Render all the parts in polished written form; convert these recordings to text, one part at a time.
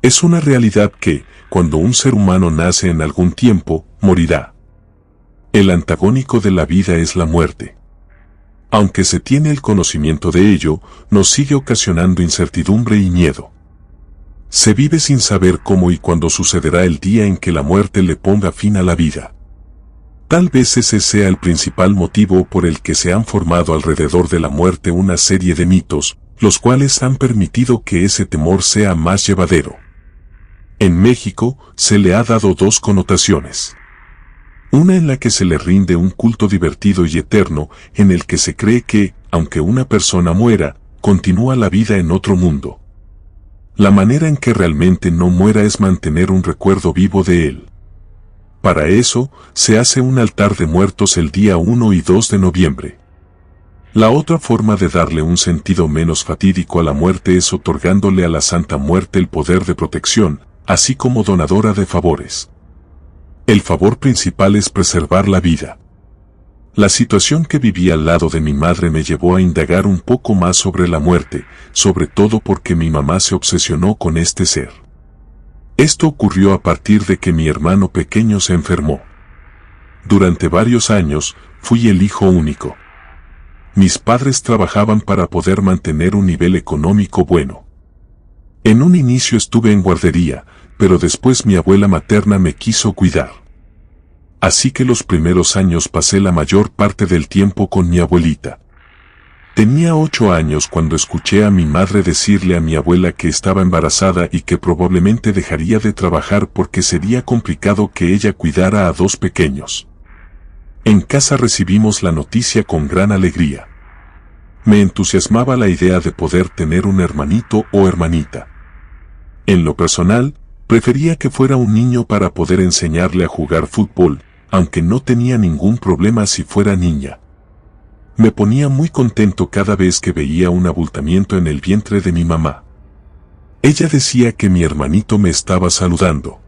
Es una realidad que, cuando un ser humano nace en algún tiempo, morirá. El antagónico de la vida es la muerte. Aunque se tiene el conocimiento de ello, nos sigue ocasionando incertidumbre y miedo. Se vive sin saber cómo y cuándo sucederá el día en que la muerte le ponga fin a la vida. Tal vez ese sea el principal motivo por el que se han formado alrededor de la muerte una serie de mitos, los cuales han permitido que ese temor sea más llevadero. En México, se le ha dado dos connotaciones. Una en la que se le rinde un culto divertido y eterno, en el que se cree que, aunque una persona muera, continúa la vida en otro mundo. La manera en que realmente no muera es mantener un recuerdo vivo de él. Para eso, se hace un altar de muertos el día 1 y 2 de noviembre. La otra forma de darle un sentido menos fatídico a la muerte es otorgándole a la Santa Muerte el poder de protección, así como donadora de favores. El favor principal es preservar la vida. La situación que viví al lado de mi madre me llevó a indagar un poco más sobre la muerte, sobre todo porque mi mamá se obsesionó con este ser. Esto ocurrió a partir de que mi hermano pequeño se enfermó. Durante varios años, fui el hijo único. Mis padres trabajaban para poder mantener un nivel económico bueno. En un inicio estuve en guardería, pero después mi abuela materna me quiso cuidar. Así que los primeros años pasé la mayor parte del tiempo con mi abuelita. Tenía 8 años cuando escuché a mi madre decirle a mi abuela que estaba embarazada y que probablemente dejaría de trabajar porque sería complicado que ella cuidara a 2 pequeños. En casa recibimos la noticia con gran alegría. Me entusiasmaba la idea de poder tener un hermanito o hermanita. En lo personal, prefería que fuera un niño para poder enseñarle a jugar fútbol, aunque no tenía ningún problema si fuera niña. Me ponía muy contento cada vez que veía un abultamiento en el vientre de mi mamá. Ella decía que mi hermanito me estaba saludando.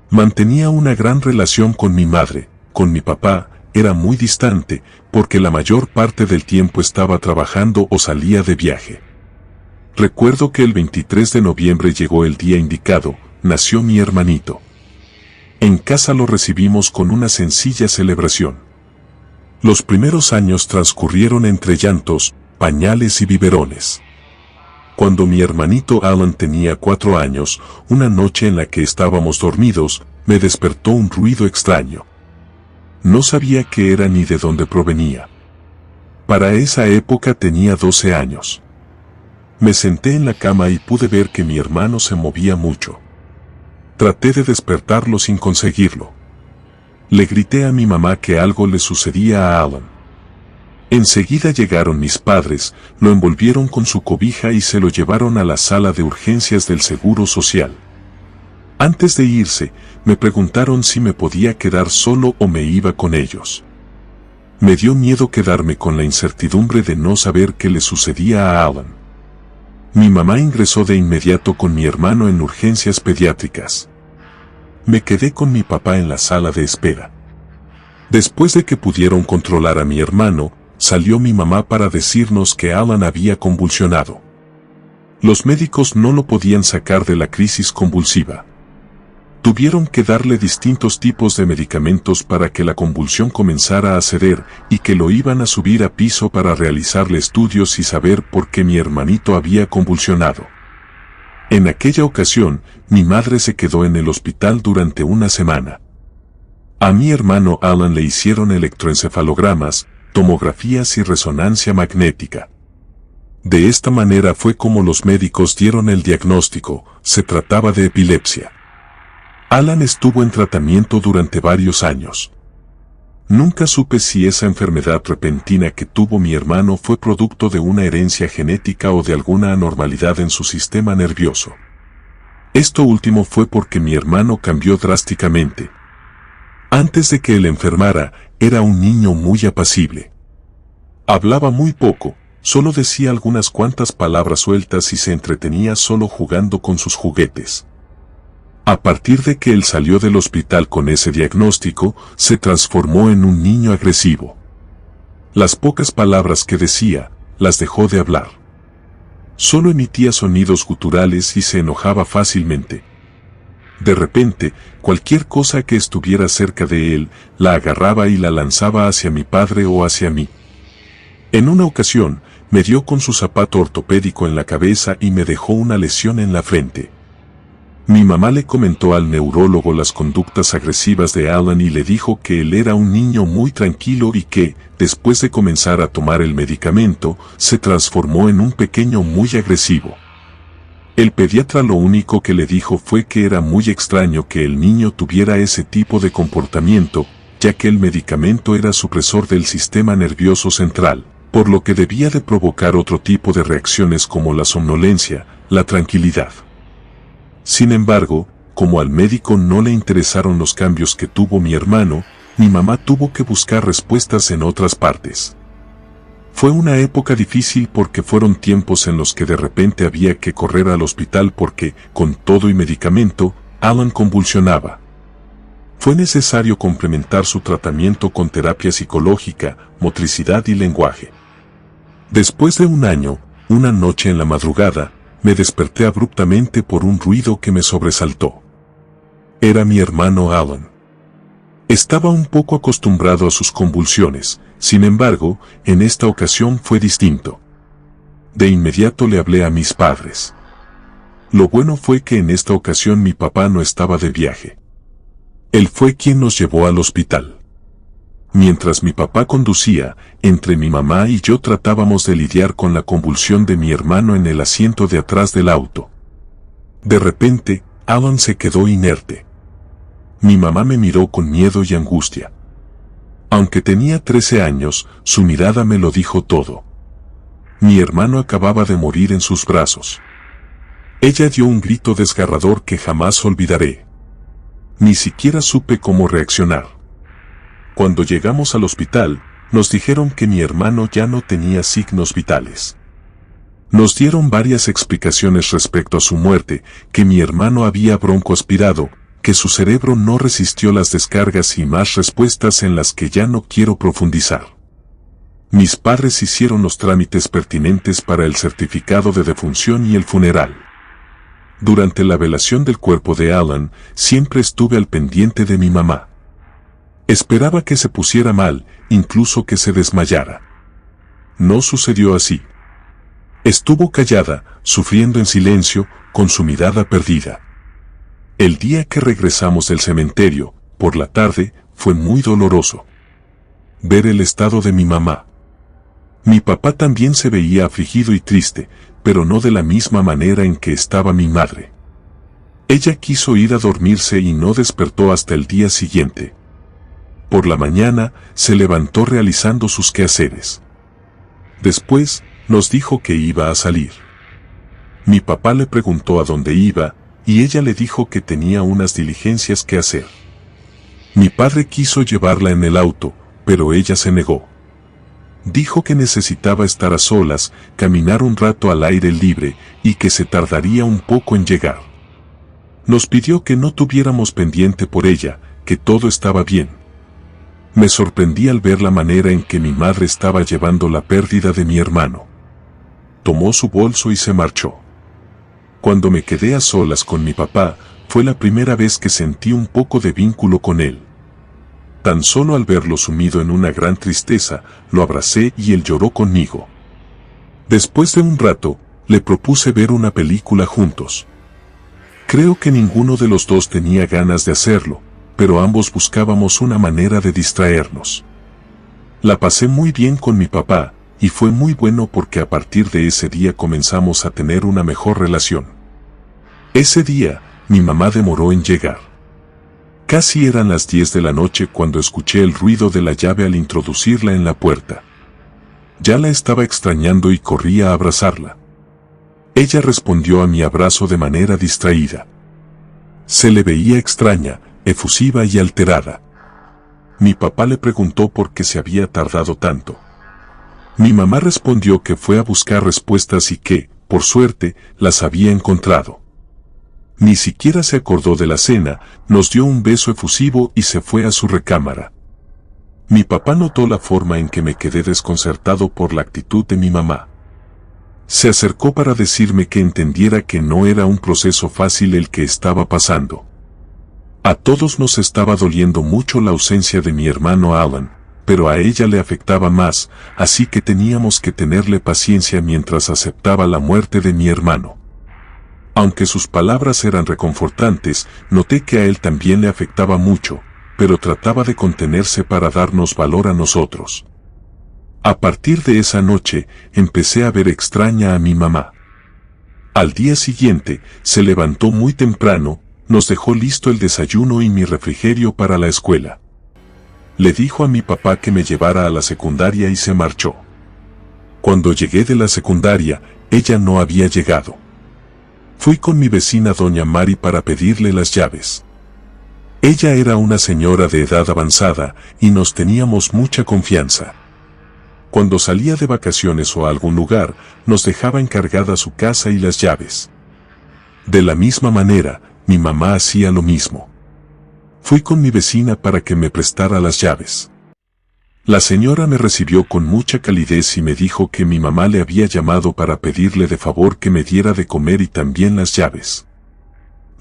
Mantenía una gran relación con mi madre, con mi papá, era muy distante, porque la mayor parte del tiempo estaba trabajando o salía de viaje. Recuerdo que el 23 de noviembre llegó el día indicado, nació mi hermanito. En casa lo recibimos con una sencilla celebración. Los primeros años transcurrieron entre llantos, pañales y biberones. Cuando mi hermanito Alan tenía 4 años, una noche en la que estábamos dormidos, me despertó un ruido extraño. No sabía qué era ni de dónde provenía. Para esa época tenía 12 años. Me senté en la cama y pude ver que mi hermano se movía mucho. Traté de despertarlo sin conseguirlo. Le grité a mi mamá que algo le sucedía a Alan. Enseguida llegaron mis padres, lo envolvieron con su cobija y se lo llevaron a la sala de urgencias del Seguro Social. Antes de irse, me preguntaron si me podía quedar solo o me iba con ellos. Me dio miedo quedarme con la incertidumbre de no saber qué le sucedía a Alan. Mi mamá ingresó de inmediato con mi hermano en urgencias pediátricas. Me quedé con mi papá en la sala de espera. Después de que pudieron controlar a mi hermano, salió mi mamá para decirnos que Alan había convulsionado. Los médicos no lo podían sacar de la crisis convulsiva. Tuvieron que darle distintos tipos de medicamentos para que la convulsión comenzara a ceder y que lo iban a subir a piso para realizarle estudios y saber por qué mi hermanito había convulsionado. En aquella ocasión, mi madre se quedó en el hospital durante una semana. A mi hermano Alan le hicieron electroencefalogramas, tomografías y resonancia magnética. De esta manera fue como los médicos dieron el diagnóstico, se trataba de epilepsia. Alan estuvo en tratamiento durante varios años. Nunca supe si esa enfermedad repentina que tuvo mi hermano fue producto de una herencia genética o de alguna anormalidad en su sistema nervioso. Esto último fue porque mi hermano cambió drásticamente. Antes de que él enfermara, era un niño muy apacible. Hablaba muy poco, solo decía algunas cuantas palabras sueltas y se entretenía solo jugando con sus juguetes. A partir de que él salió del hospital con ese diagnóstico, se transformó en un niño agresivo. Las pocas palabras que decía, las dejó de hablar. Solo emitía sonidos guturales y se enojaba fácilmente. De repente, cualquier cosa que estuviera cerca de él, la agarraba y la lanzaba hacia mi padre o hacia mí. En una ocasión, me dio con su zapato ortopédico en la cabeza y me dejó una lesión en la frente. Mi mamá le comentó al neurólogo las conductas agresivas de Alan y le dijo que él era un niño muy tranquilo y que, después de comenzar a tomar el medicamento, se transformó en un pequeño muy agresivo. El pediatra lo único que le dijo fue que era muy extraño que el niño tuviera ese tipo de comportamiento, ya que el medicamento era supresor del sistema nervioso central, por lo que debía de provocar otro tipo de reacciones como la somnolencia, la tranquilidad. Sin embargo, como al médico no le interesaron los cambios que tuvo mi hermano, mi mamá tuvo que buscar respuestas en otras partes. Fue una época difícil porque fueron tiempos en los que de repente había que correr al hospital porque, con todo y medicamento, Alan convulsionaba. Fue necesario complementar su tratamiento con terapia psicológica, motricidad y lenguaje. Después de un año, una noche en la madrugada, me desperté abruptamente por un ruido que me sobresaltó. Era mi hermano Alan. Estaba un poco acostumbrado a sus convulsiones, sin embargo, en esta ocasión fue distinto. De inmediato le hablé a mis padres. Lo bueno fue que en esta ocasión mi papá no estaba de viaje. Él fue quien nos llevó al hospital. Mientras mi papá conducía, entre mi mamá y yo tratábamos de lidiar con la convulsión de mi hermano en el asiento de atrás del auto. De repente, Alan se quedó inerte. Mi mamá me miró con miedo y angustia. Aunque tenía 13 años, su mirada me lo dijo todo. Mi hermano acababa de morir en sus brazos. Ella dio un grito desgarrador que jamás olvidaré. Ni siquiera supe cómo reaccionar. Cuando llegamos al hospital, nos dijeron que mi hermano ya no tenía signos vitales. Nos dieron varias explicaciones respecto a su muerte, que mi hermano había broncoaspirado, que su cerebro no resistió las descargas y más respuestas en las que ya no quiero profundizar. Mis padres hicieron los trámites pertinentes para el certificado de defunción y el funeral. Durante la velación del cuerpo de Alan, siempre estuve al pendiente de mi mamá. Esperaba que se pusiera mal, incluso que se desmayara. No sucedió así. Estuvo callada, sufriendo en silencio, con su mirada perdida. El día que regresamos del cementerio, por la tarde, fue muy doloroso. Ver el estado de mi mamá. Mi papá también se veía afligido y triste, pero no de la misma manera en que estaba mi madre. Ella quiso ir a dormirse y no despertó hasta el día siguiente. Por la mañana, se levantó realizando sus quehaceres. Después, nos dijo que iba a salir. Mi papá le preguntó a dónde iba, y ella le dijo que tenía unas diligencias que hacer. Mi padre quiso llevarla en el auto, pero ella se negó. Dijo que necesitaba estar a solas, caminar un rato al aire libre, y que se tardaría un poco en llegar. Nos pidió que no tuviéramos pendiente por ella, que todo estaba bien. Me sorprendí al ver la manera en que mi madre estaba llevando la pérdida de mi hermano. Tomó su bolso y se marchó. Cuando me quedé a solas con mi papá, fue la primera vez que sentí un poco de vínculo con él. Tan solo al verlo sumido en una gran tristeza, lo abracé y él lloró conmigo. Después de un rato, le propuse ver una película juntos. Creo que ninguno de los dos tenía ganas de hacerlo, pero ambos buscábamos una manera de distraernos. La pasé muy bien con mi papá, y fue muy bueno porque a partir de ese día comenzamos a tener una mejor relación. Ese día, mi mamá demoró en llegar. Casi eran las 10 de la noche cuando escuché el ruido de la llave al introducirla en la puerta. Ya la estaba extrañando y corría a abrazarla. Ella respondió a mi abrazo de manera distraída. Se le veía extraña, efusiva y alterada. Mi papá le preguntó por qué se había tardado tanto. Mi mamá respondió que fue a buscar respuestas y que, por suerte, las había encontrado. Ni siquiera se acordó de la cena, nos dio un beso efusivo y se fue a su recámara. Mi papá notó la forma en que me quedé desconcertado por la actitud de mi mamá. Se acercó para decirme que entendiera que no era un proceso fácil el que estaba pasando. A todos nos estaba doliendo mucho la ausencia de mi hermano Alan, pero a ella le afectaba más, así que teníamos que tenerle paciencia mientras aceptaba la muerte de mi hermano. Aunque sus palabras eran reconfortantes, noté que a él también le afectaba mucho, pero trataba de contenerse para darnos valor a nosotros. A partir de esa noche, empecé a ver extraña a mi mamá. Al día siguiente, se levantó muy temprano, nos dejó listo el desayuno y mi refrigerio para la escuela. Le dijo a mi papá que me llevara a la secundaria y se marchó. Cuando llegué de la secundaria, ella no había llegado. Fui con mi vecina doña Mari para pedirle las llaves. Ella era una señora de edad avanzada y nos teníamos mucha confianza. Cuando salía de vacaciones o a algún lugar, nos dejaba encargada su casa y las llaves. De la misma manera, mi mamá hacía lo mismo. Fui con mi vecina para que me prestara las llaves. La señora me recibió con mucha calidez y me dijo que mi mamá le había llamado para pedirle de favor que me diera de comer y también las llaves.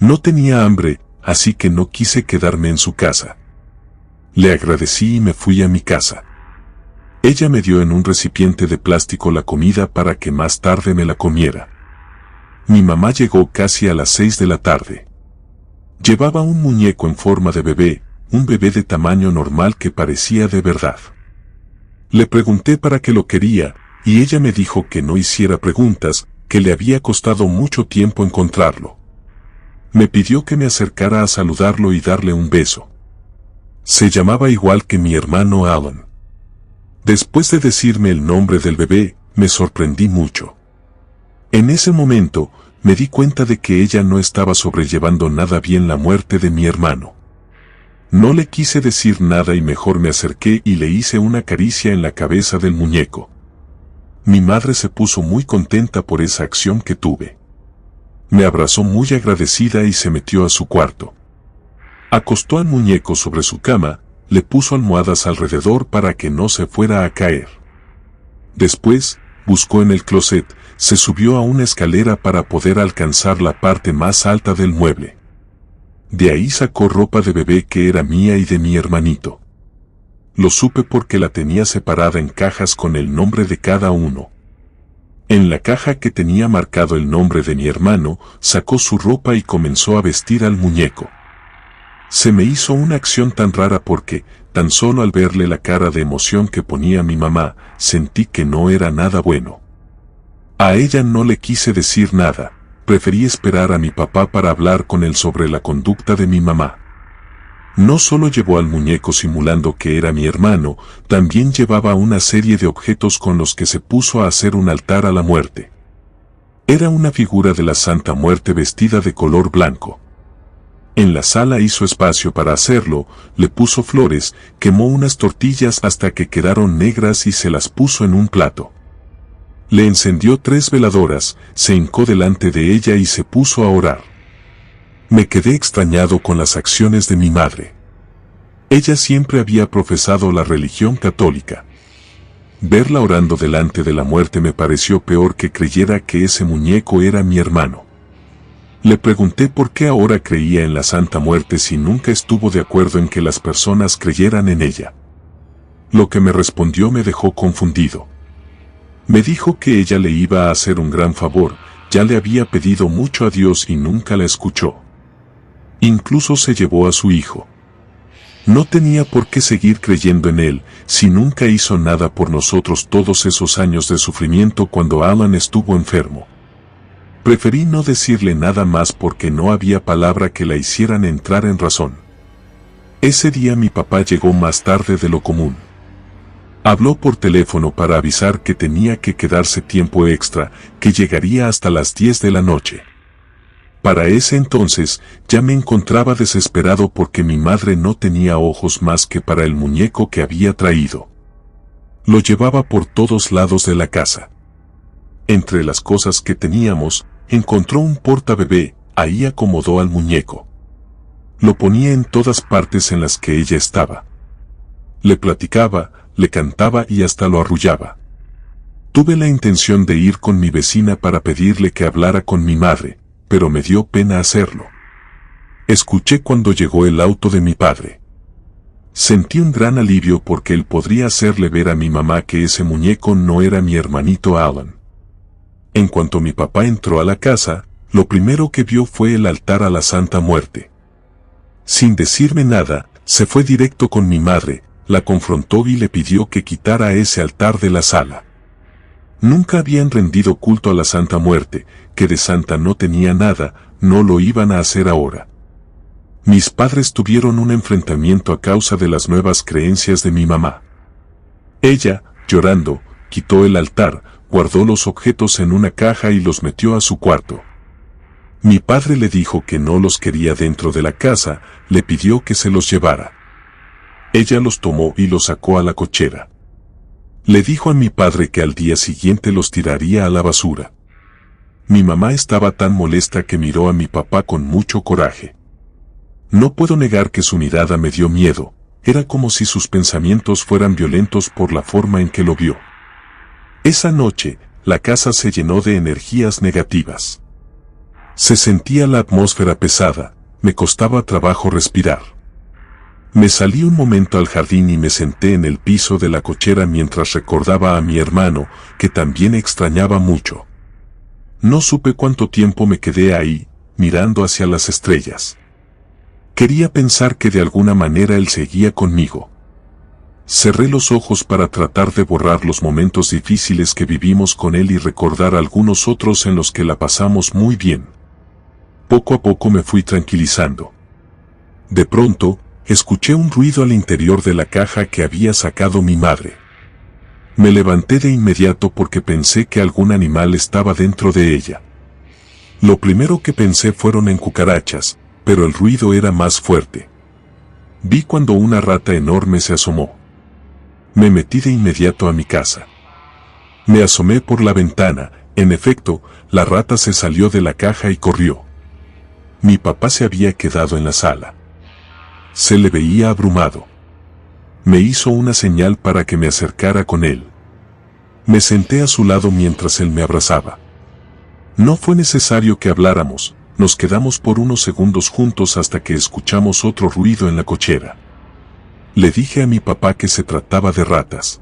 No tenía hambre, así que no quise quedarme en su casa. Le agradecí y me fui a mi casa. Ella me dio en un recipiente de plástico la comida para que más tarde me la comiera. Mi mamá llegó casi a las 6 de la tarde. Llevaba un muñeco en forma de bebé, un bebé de tamaño normal que parecía de verdad. Le pregunté para qué lo quería, y ella me dijo que no hiciera preguntas, que le había costado mucho tiempo encontrarlo. Me pidió que me acercara a saludarlo y darle un beso. Se llamaba igual que mi hermano Alan. Después de decirme el nombre del bebé, me sorprendí mucho. En ese momento, me di cuenta de que ella no estaba sobrellevando nada bien la muerte de mi hermano. No le quise decir nada y mejor me acerqué y le hice una caricia en la cabeza del muñeco. Mi madre se puso muy contenta por esa acción que tuve. Me abrazó muy agradecida y se metió a su cuarto. Acostó al muñeco sobre su cama, le puso almohadas alrededor para que no se fuera a caer. Después, buscó en el closet, se subió a una escalera para poder alcanzar la parte más alta del mueble. De ahí sacó ropa de bebé que era mía y de mi hermanito. Lo supe porque la tenía separada en cajas con el nombre de cada uno. En la caja que tenía marcado el nombre de mi hermano, sacó su ropa y comenzó a vestir al muñeco. Se me hizo una acción tan rara porque, tan solo al verle la cara de emoción que ponía mi mamá, sentí que no era nada bueno. A ella no le quise decir nada, preferí esperar a mi papá para hablar con él sobre la conducta de mi mamá. No solo llevó al muñeco simulando que era mi hermano, también llevaba una serie de objetos con los que se puso a hacer un altar a la muerte. Era una figura de la Santa Muerte vestida de color blanco. En la sala hizo espacio para hacerlo, le puso flores, quemó unas tortillas hasta que quedaron negras y se las puso en un plato. Le encendió 3 veladoras, se hincó delante de ella y se puso a orar. Me quedé extrañado con las acciones de mi madre. Ella siempre había profesado la religión católica. Verla orando delante de la muerte me pareció peor que creyera que ese muñeco era mi hermano. Le pregunté por qué ahora creía en la Santa Muerte si nunca estuvo de acuerdo en que las personas creyeran en ella. Lo que me respondió me dejó confundido. Me dijo que ella le iba a hacer un gran favor, ya le había pedido mucho a Dios y nunca la escuchó. Incluso se llevó a su hijo. No tenía por qué seguir creyendo en él, si nunca hizo nada por nosotros todos esos años de sufrimiento cuando Alan estuvo enfermo. Preferí no decirle nada más porque no había palabra que la hicieran entrar en razón. Ese día mi papá llegó más tarde de lo común. Habló por teléfono para avisar que tenía que quedarse tiempo extra, que llegaría hasta las 10 de la noche. Para ese entonces, ya me encontraba desesperado porque mi madre no tenía ojos más que para el muñeco que había traído. Lo llevaba por todos lados de la casa. Entre las cosas que teníamos, encontró un portabebé, ahí acomodó al muñeco. Lo ponía en todas partes en las que ella estaba. Le platicaba, le cantaba y hasta lo arrullaba. Tuve la intención de ir con mi vecina para pedirle que hablara con mi madre, pero me dio pena hacerlo. Escuché cuando llegó el auto de mi padre. Sentí un gran alivio porque él podría hacerle ver a mi mamá que ese muñeco no era mi hermanito Alan. En cuanto mi papá entró a la casa, lo primero que vio fue el altar a la Santa Muerte. Sin decirme nada, se fue directo con mi madre, la confrontó y le pidió que quitara ese altar de la sala. Nunca habían rendido culto a la Santa Muerte, que de santa no tenía nada, no lo iban a hacer ahora. Mis padres tuvieron un enfrentamiento a causa de las nuevas creencias de mi mamá. Ella, llorando, quitó el altar, guardó los objetos en una caja y los metió a su cuarto. Mi padre le dijo que no los quería dentro de la casa, le pidió que se los llevara. Ella los tomó y los sacó a la cochera. Le dijo a mi padre que al día siguiente los tiraría a la basura. Mi mamá estaba tan molesta que miró a mi papá con mucho coraje. No puedo negar que su mirada me dio miedo, era como si sus pensamientos fueran violentos por la forma en que lo vio. Esa noche, la casa se llenó de energías negativas. Se sentía la atmósfera pesada, me costaba trabajo respirar. Me salí un momento al jardín y me senté en el piso de la cochera mientras recordaba a mi hermano, que también extrañaba mucho. No supe cuánto tiempo me quedé ahí, mirando hacia las estrellas. Quería pensar que de alguna manera él seguía conmigo. Cerré los ojos para tratar de borrar los momentos difíciles que vivimos con él y recordar algunos otros en los que la pasamos muy bien. Poco a poco me fui tranquilizando. De pronto, escuché un ruido al interior de la caja que había sacado mi madre. Me levanté de inmediato porque pensé que algún animal estaba dentro de ella. Lo primero que pensé fueron en cucarachas, pero el ruido era más fuerte. Vi cuando una rata enorme se asomó. Me metí de inmediato a mi casa. Me asomé por la ventana, en efecto, la rata se salió de la caja y corrió. Mi papá se había quedado en la sala. Se le veía abrumado. Me hizo una señal para que me acercara con él. Me senté a su lado mientras él me abrazaba. No fue necesario que habláramos. Nos quedamos por unos segundos juntos hasta que escuchamos otro ruido en la cochera. Le dije a mi papá que se trataba de ratas.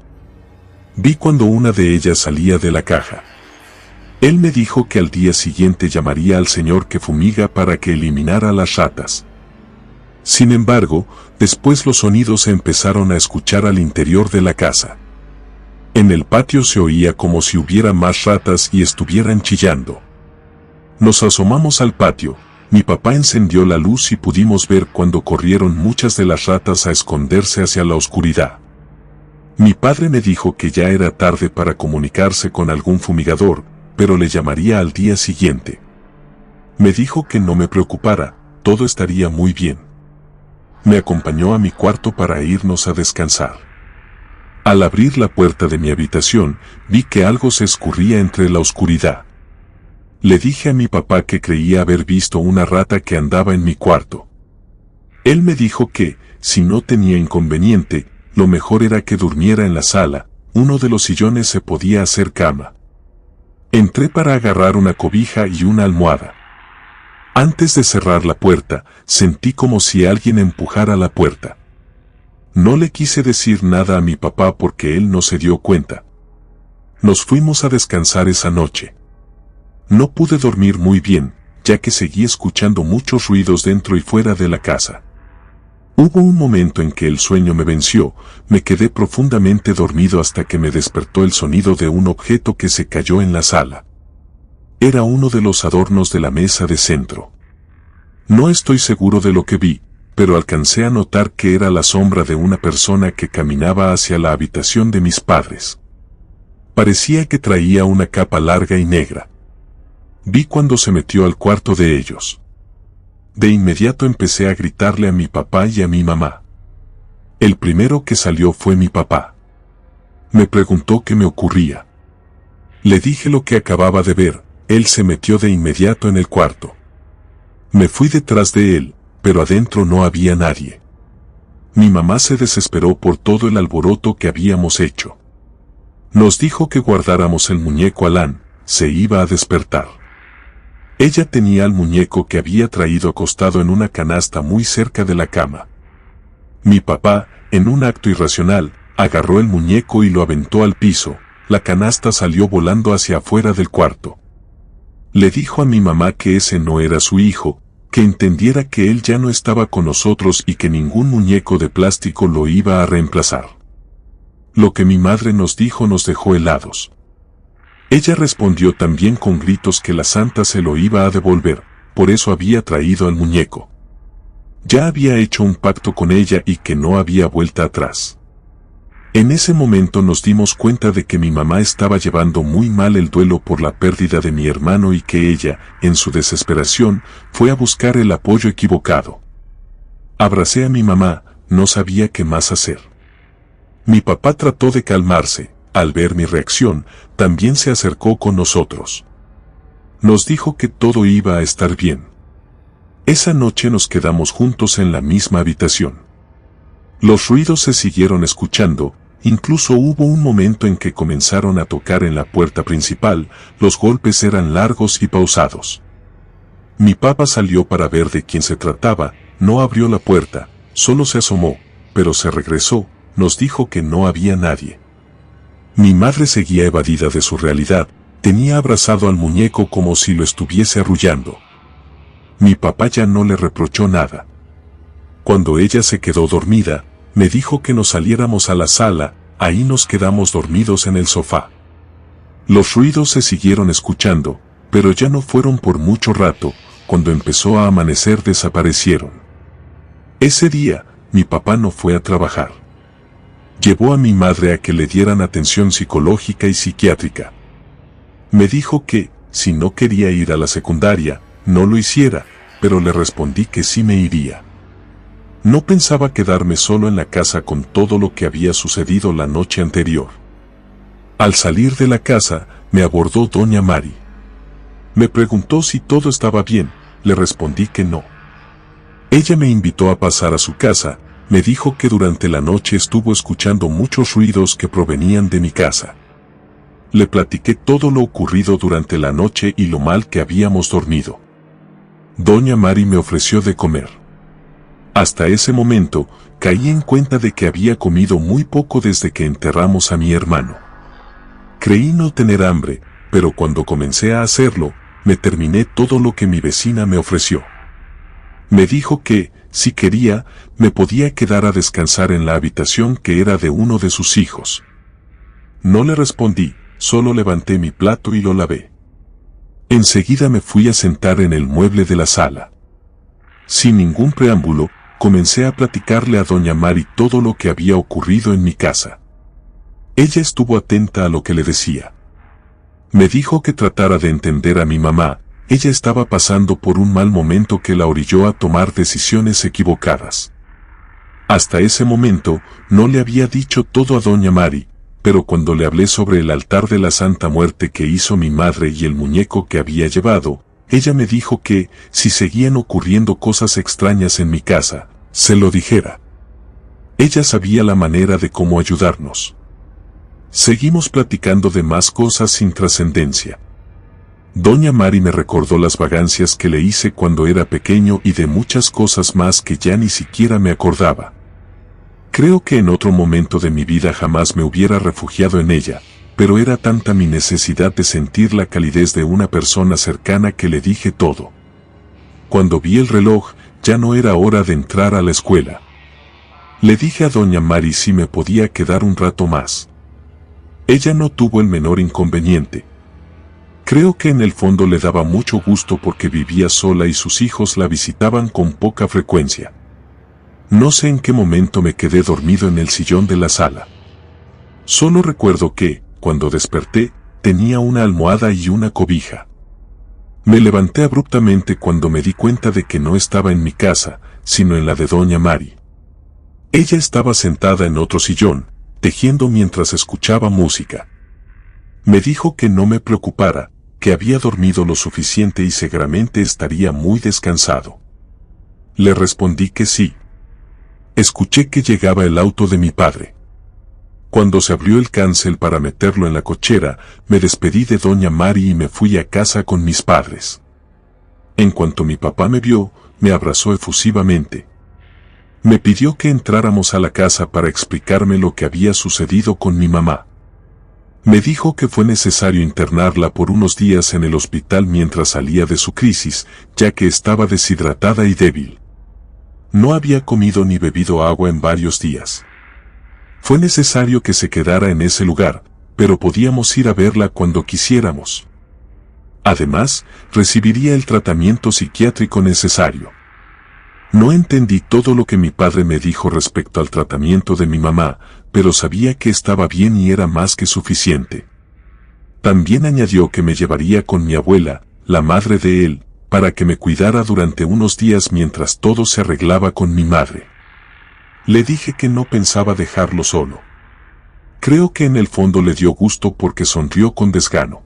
Vi cuando una de ellas salía de la caja. Él me dijo que al día siguiente llamaría al señor que fumiga para que eliminara las ratas. Sin embargo, después los sonidos se empezaron a escuchar al interior de la casa. En el patio se oía como si hubiera más ratas y estuvieran chillando. Nos asomamos al patio, mi papá encendió la luz y pudimos ver cuando corrieron muchas de las ratas a esconderse hacia la oscuridad. Mi padre me dijo que ya era tarde para comunicarse con algún fumigador, pero le llamaría al día siguiente. Me dijo que no me preocupara, todo estaría muy bien. Me acompañó a mi cuarto para irnos a descansar. Al abrir la puerta de mi habitación, vi que algo se escurría entre la oscuridad. Le dije a mi papá que creía haber visto una rata que andaba en mi cuarto. Él me dijo que, si no tenía inconveniente, lo mejor era que durmiera en la sala, uno de los sillones se podía hacer cama. Entré para agarrar una cobija y una almohada. Antes de cerrar la puerta, sentí como si alguien empujara la puerta. No le quise decir nada a mi papá porque él no se dio cuenta. Nos fuimos a descansar esa noche. No pude dormir muy bien, ya que seguí escuchando muchos ruidos dentro y fuera de la casa. Hubo un momento en que el sueño me venció, me quedé profundamente dormido hasta que me despertó el sonido de un objeto que se cayó en la sala. Era uno de los adornos de la mesa de centro. No estoy seguro de lo que vi, pero alcancé a notar que era la sombra de una persona que caminaba hacia la habitación de mis padres. Parecía que traía una capa larga y negra. Vi cuando se metió al cuarto de ellos. De inmediato empecé a gritarle a mi papá y a mi mamá. El primero que salió fue mi papá. Me preguntó qué me ocurría. Le dije lo que acababa de ver, él se metió de inmediato en el cuarto. Me fui detrás de él, pero adentro no había nadie. Mi mamá se desesperó por todo el alboroto que habíamos hecho. Nos dijo que guardáramos el muñeco Alan, se iba a despertar. Ella tenía al muñeco que había traído acostado en una canasta muy cerca de la cama. Mi papá, en un acto irracional, agarró el muñeco y lo aventó al piso. La canasta salió volando hacia afuera del cuarto. Le dijo a mi mamá que ese no era su hijo, que entendiera que él ya no estaba con nosotros y que ningún muñeco de plástico lo iba a reemplazar. Lo que mi madre nos dijo nos dejó helados. Ella respondió también con gritos que la santa se lo iba a devolver, por eso había traído al muñeco. Ya había hecho un pacto con ella y que no había vuelta atrás. En ese momento nos dimos cuenta de que mi mamá estaba llevando muy mal el duelo por la pérdida de mi hermano y que ella, en su desesperación, fue a buscar el apoyo equivocado. Abracé a mi mamá, no sabía qué más hacer. Mi papá trató de calmarse, al ver mi reacción, también se acercó con nosotros. Nos dijo que todo iba a estar bien. Esa noche nos quedamos juntos en la misma habitación. Los ruidos se siguieron escuchando, incluso hubo un momento en que comenzaron a tocar en la puerta principal, los golpes eran largos y pausados. Mi papá salió para ver de quién se trataba, no abrió la puerta, solo se asomó, pero se regresó, nos dijo que no había nadie. Mi madre seguía evadida de su realidad, tenía abrazado al muñeco como si lo estuviese arrullando. Mi papá ya no le reprochó nada. Cuando ella se quedó dormida, me dijo que nos saliéramos a la sala, ahí nos quedamos dormidos en el sofá. Los ruidos se siguieron escuchando, pero ya no fueron por mucho rato, cuando empezó a amanecer desaparecieron. Ese día, mi papá no fue a trabajar. Llevó a mi madre a que le dieran atención psicológica y psiquiátrica. Me dijo que, si no quería ir a la secundaria, no lo hiciera, pero le respondí que sí me iría. No pensaba quedarme solo en la casa con todo lo que había sucedido la noche anterior. Al salir de la casa, me abordó doña Mari. Me preguntó si todo estaba bien, le respondí que no. Ella me invitó a pasar a su casa, me dijo que durante la noche estuvo escuchando muchos ruidos que provenían de mi casa. Le platiqué todo lo ocurrido durante la noche y lo mal que habíamos dormido. Doña Mari me ofreció de comer. Hasta ese momento, caí en cuenta de que había comido muy poco desde que enterramos a mi hermano. Creí no tener hambre, pero cuando comencé a hacerlo, me terminé todo lo que mi vecina me ofreció. Me dijo que, si quería, me podía quedar a descansar en la habitación que era de uno de sus hijos. No le respondí, solo levanté mi plato y lo lavé. Enseguida me fui a sentar en el mueble de la sala. Sin ningún preámbulo, comencé a platicarle a doña Mari todo lo que había ocurrido en mi casa. Ella estuvo atenta a lo que le decía. Me dijo que tratara de entender a mi mamá, ella estaba pasando por un mal momento que la orilló a tomar decisiones equivocadas. Hasta ese momento, no le había dicho todo a doña Mari, pero cuando le hablé sobre el altar de la Santa Muerte que hizo mi madre y el muñeco que había llevado, ella me dijo que, si seguían ocurriendo cosas extrañas en mi casa, se lo dijera. Ella sabía la manera de cómo ayudarnos. Seguimos platicando de más cosas sin trascendencia. Doña Mari me recordó las vagancias que le hice cuando era pequeño y de muchas cosas más que ya ni siquiera me acordaba. Creo que en otro momento de mi vida jamás me hubiera refugiado en ella, pero era tanta mi necesidad de sentir la calidez de una persona cercana que le dije todo. Cuando vi el reloj, ya no era hora de entrar a la escuela. Le dije a doña Mari si me podía quedar un rato más. Ella no tuvo el menor inconveniente. Creo que en el fondo le daba mucho gusto porque vivía sola y sus hijos la visitaban con poca frecuencia. No sé en qué momento me quedé dormido en el sillón de la sala. Solo recuerdo que, cuando desperté, tenía una almohada y una cobija. Me levanté abruptamente cuando me di cuenta de que no estaba en mi casa, sino en la de doña Mari. Ella estaba sentada en otro sillón, tejiendo mientras escuchaba música. Me dijo que no me preocupara, que había dormido lo suficiente y seguramente estaría muy descansado. Le respondí que sí. Escuché que llegaba el auto de mi padre. Cuando se abrió el cancel para meterlo en la cochera, me despedí de doña Mari y me fui a casa con mis padres. En cuanto mi papá me vio, me abrazó efusivamente. Me pidió que entráramos a la casa para explicarme lo que había sucedido con mi mamá. Me dijo que fue necesario internarla por unos días en el hospital mientras salía de su crisis, ya que estaba deshidratada y débil. No había comido ni bebido agua en varios días. Fue necesario que se quedara en ese lugar, pero podíamos ir a verla cuando quisiéramos. Además, recibiría el tratamiento psiquiátrico necesario. No entendí todo lo que mi padre me dijo respecto al tratamiento de mi mamá, pero sabía que estaba bien y era más que suficiente. También añadió que me llevaría con mi abuela, la madre de él, para que me cuidara durante unos días mientras todo se arreglaba con mi madre. Le dije que no pensaba dejarlo solo. Creo que en el fondo le dio gusto porque sonrió con desgano.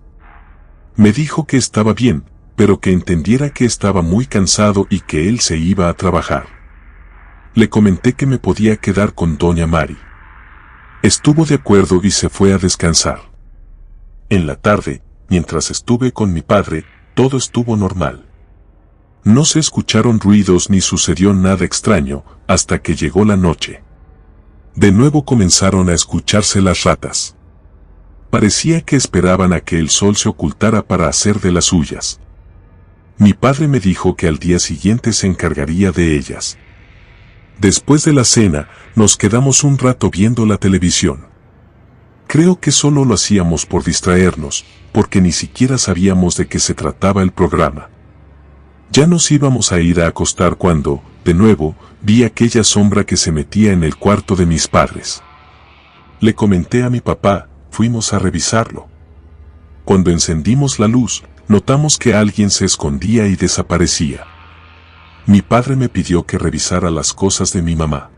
Me dijo que estaba bien, pero que entendiera que estaba muy cansado y que él se iba a trabajar. Le comenté que me podía quedar con doña Mari. Estuvo de acuerdo y se fue a descansar. En la tarde, mientras estuve con mi padre, todo estuvo normal. No se escucharon ruidos ni sucedió nada extraño, hasta que llegó la noche. De nuevo comenzaron a escucharse las ratas. Parecía que esperaban a que el sol se ocultara para hacer de las suyas. Mi padre me dijo que al día siguiente se encargaría de ellas. Después de la cena, nos quedamos un rato viendo la televisión. Creo que solo lo hacíamos por distraernos, porque ni siquiera sabíamos de qué se trataba el programa. Ya nos íbamos a ir a acostar cuando, de nuevo, vi aquella sombra que se metía en el cuarto de mis padres. Le comenté a mi papá, fuimos a revisarlo. Cuando encendimos la luz, notamos que alguien se escondía y desaparecía. Mi padre me pidió que revisara las cosas de mi mamá.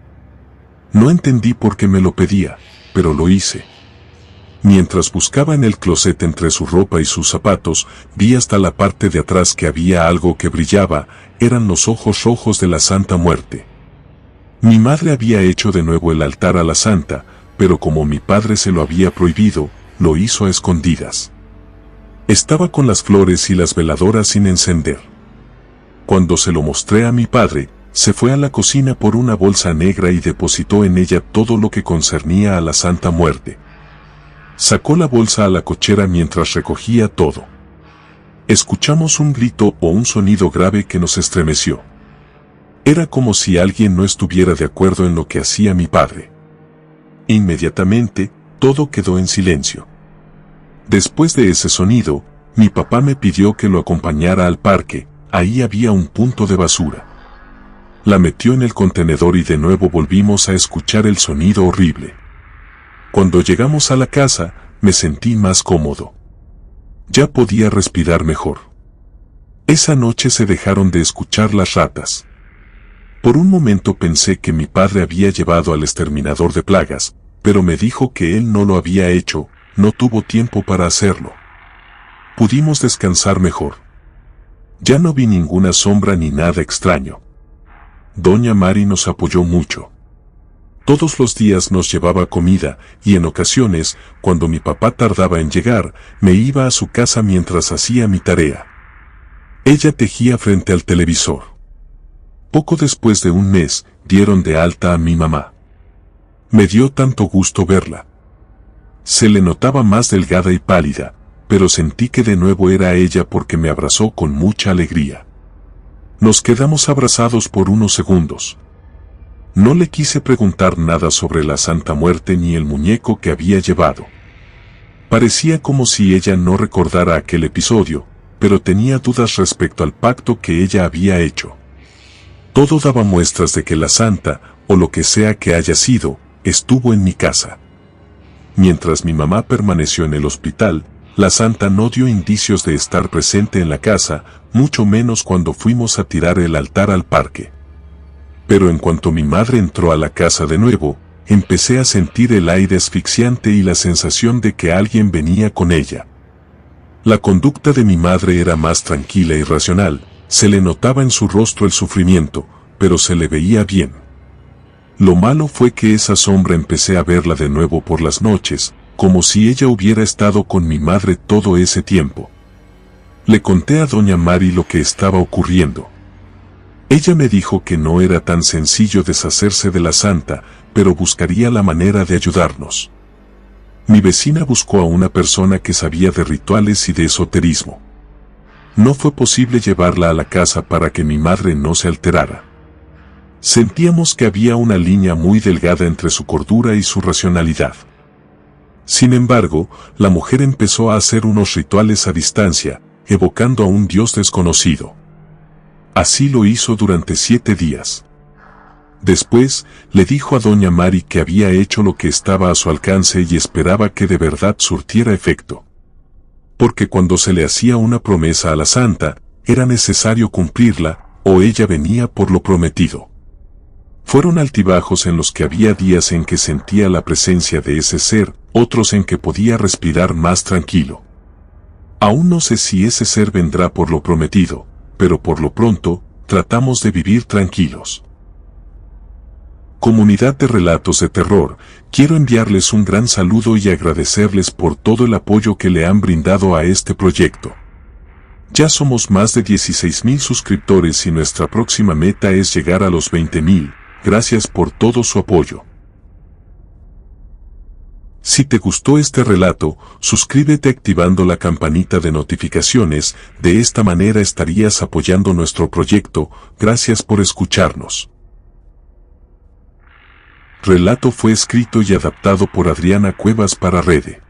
No entendí por qué me lo pedía, pero lo hice. Mientras buscaba en el closet entre su ropa y sus zapatos, vi hasta la parte de atrás que había algo que brillaba, eran los ojos rojos de la Santa Muerte. Mi madre había hecho de nuevo el altar a la Santa, pero como mi padre se lo había prohibido, lo hizo a escondidas. Estaba con las flores y las veladoras sin encender. Cuando se lo mostré a mi padre, se fue a la cocina por una bolsa negra y depositó en ella todo lo que concernía a la Santa Muerte. Sacó la bolsa a la cochera mientras recogía todo. Escuchamos un grito o un sonido grave que nos estremeció. Era como si alguien no estuviera de acuerdo en lo que hacía mi padre. Inmediatamente, todo quedó en silencio. Después de ese sonido, mi papá me pidió que lo acompañara al parque, ahí había un punto de basura. La metió en el contenedor y de nuevo volvimos a escuchar el sonido horrible. Cuando llegamos a la casa, me sentí más cómodo. Ya podía respirar mejor. Esa noche se dejaron de escuchar las ratas. Por un momento pensé que mi padre había llevado al exterminador de plagas, pero me dijo que él no lo había hecho, no tuvo tiempo para hacerlo. Pudimos descansar mejor. Ya no vi ninguna sombra ni nada extraño. Doña Mari nos apoyó mucho. Todos los días nos llevaba comida, y en ocasiones, cuando mi papá tardaba en llegar, me iba a su casa mientras hacía mi tarea. Ella tejía frente al televisor. Poco después de un mes, dieron de alta a mi mamá. Me dio tanto gusto verla. Se le notaba más delgada y pálida, pero sentí que de nuevo era ella porque me abrazó con mucha alegría. Nos quedamos abrazados por unos segundos. No le quise preguntar nada sobre la Santa Muerte ni el muñeco que había llevado. Parecía como si ella no recordara aquel episodio, pero tenía dudas respecto al pacto que ella había hecho. Todo daba muestras de que la Santa, o lo que sea que haya sido, estuvo en mi casa. Mientras mi mamá permaneció en el hospital, la Santa no dio indicios de estar presente en la casa, mucho menos cuando fuimos a tirar el altar al parque. Pero en cuanto mi madre entró a la casa de nuevo, empecé a sentir el aire asfixiante y la sensación de que alguien venía con ella. La conducta de mi madre era más tranquila y racional, se le notaba en su rostro el sufrimiento, pero se le veía bien. Lo malo fue que esa sombra empecé a verla de nuevo por las noches, como si ella hubiera estado con mi madre todo ese tiempo. Le conté a doña Mari lo que estaba ocurriendo. Ella me dijo que no era tan sencillo deshacerse de la santa, pero buscaría la manera de ayudarnos. Mi vecina buscó a una persona que sabía de rituales y de esoterismo. No fue posible llevarla a la casa para que mi madre no se alterara. Sentíamos que había una línea muy delgada entre su cordura y su racionalidad. Sin embargo, la mujer empezó a hacer unos rituales a distancia, evocando a un dios desconocido. Así lo hizo durante 7 días. Después, le dijo a doña Mari que había hecho lo que estaba a su alcance y esperaba que de verdad surtiera efecto. Porque cuando se le hacía una promesa a la santa, era necesario cumplirla, o ella venía por lo prometido. Fueron altibajos en los que había días en que sentía la presencia de ese ser, otros en que podía respirar más tranquilo. Aún no sé si ese ser vendrá por lo prometido, pero por lo pronto, tratamos de vivir tranquilos. Comunidad de Relatos de Terror, quiero enviarles un gran saludo y agradecerles por todo el apoyo que le han brindado a este proyecto. Ya somos más de 16,000 suscriptores y nuestra próxima meta es llegar a los 20,000. Gracias por todo su apoyo. Si te gustó este relato, suscríbete activando la campanita de notificaciones, de esta manera estarías apoyando nuestro proyecto. Gracias por escucharnos. Relato fue escrito y adaptado por Adriana Cuevas para Rede.